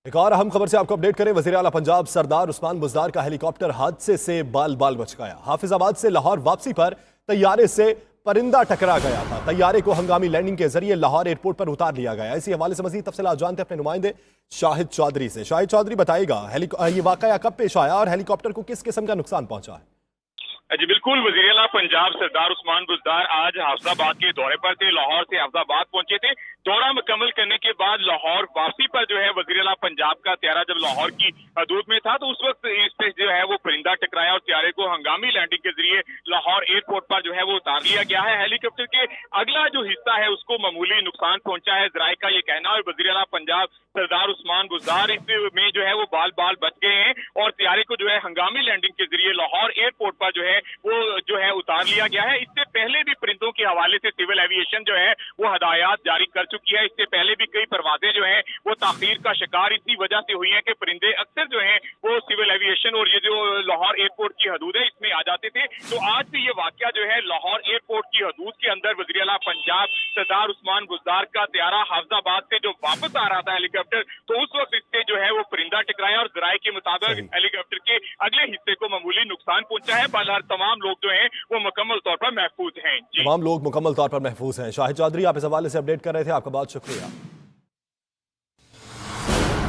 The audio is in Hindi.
एक और अहम खबर से आपको अपडेट करें। वजीर आला पंजाब सरदार उस्मान बुज़दार का हेलीकॉप्टर हादसे से बाल बाल बच गया। हाफिजाबाद से लाहौर वापसी पर तैयारे से परिंदा टकरा गया था। तैयारे को हंगामी लैंडिंग के जरिए लाहौर एयरपोर्ट पर उतार लिया गया। इसी हवाले से मजीद तफसीलात जानते हैं अपने नुमाइंदे शाहिद चौधरी से। शाहिद चौधरी, बताइएगा ये वाकया कब पेश आया और हेलीकॉप्टर को किस किस्म का नुकसान पहुंचा है? जी बिल्कुल, वज़ीर आला पंजाब सरदार उस्मान बुज़दार आज हाफिजाबाद के दौरे पर थे। लाहौर से हाफिजाबाद पहुंचे थे। दौरा मुकम्मल करने के बाद लाहौर वापसी पर जो है वज़ीर आला पंजाब का त्यारा जब लाहौर की हदूद में था तो उस वक्त इस पे जो है वो परिंदा टकराया और त्यारे को हंगामी लैंडिंग के जरिए लाहौर एयरपोर्ट पर जो है वो उतार लिया गया है। हेलीकॉप्टर के अगला जो हिस्सा है उसको मामूली नुकसान पहुंचा है, ज़राए का ये कहना है। वज़ीर आला पंजाब सरदार उस्मान बुज़दार इसमें जो है वो बाल बाल बच गए हैं और त्यारे को जो है हंगामी लैंडिंग के जरिए लाहौर एयरपोर्ट पर जो है वो जो है उतार लिया गया है। इससे पहले भी परिंदों के हवाले से सिविल एविएशन जो है वो हदायत जारी कर चुकी है। इससे पहले भी कई परवाजें जो है वो ताखीर का शिकार इसी वजह से हुई है कि परिंदे अक्सर जो है वो सिविल एविएशन और ये जो लाहौर एयरपोर्ट की हदूद है इसमें आ जाते थे। तो आज भी ये वाकया जो है लाहौर एयरपोर्ट की हदूद के अंदर वज़ीर आला पंजाब सरदार उस्मान बुज़दार का त्यारा हाफिजाबाद से जो वापस आ रहा था हेलीकॉप्टर, तो उस वक्त इससे जो है वो परिंदा टकराया और ज़राए के मुताबिक हेलीकॉप्टर के अगले हिस्से को मामूली नुकसान पहुंचा है। बहरहाल तमाम लोग जो हैं वो मुकम्मल तौर पर महफूज हैं। तमाम लोग मुकम्मल तौर पर महफूज हैं। शाहिद चौधरी, आप इस हवाले से अपडेट कर रहे थे, आपका बहुत शुक्रिया।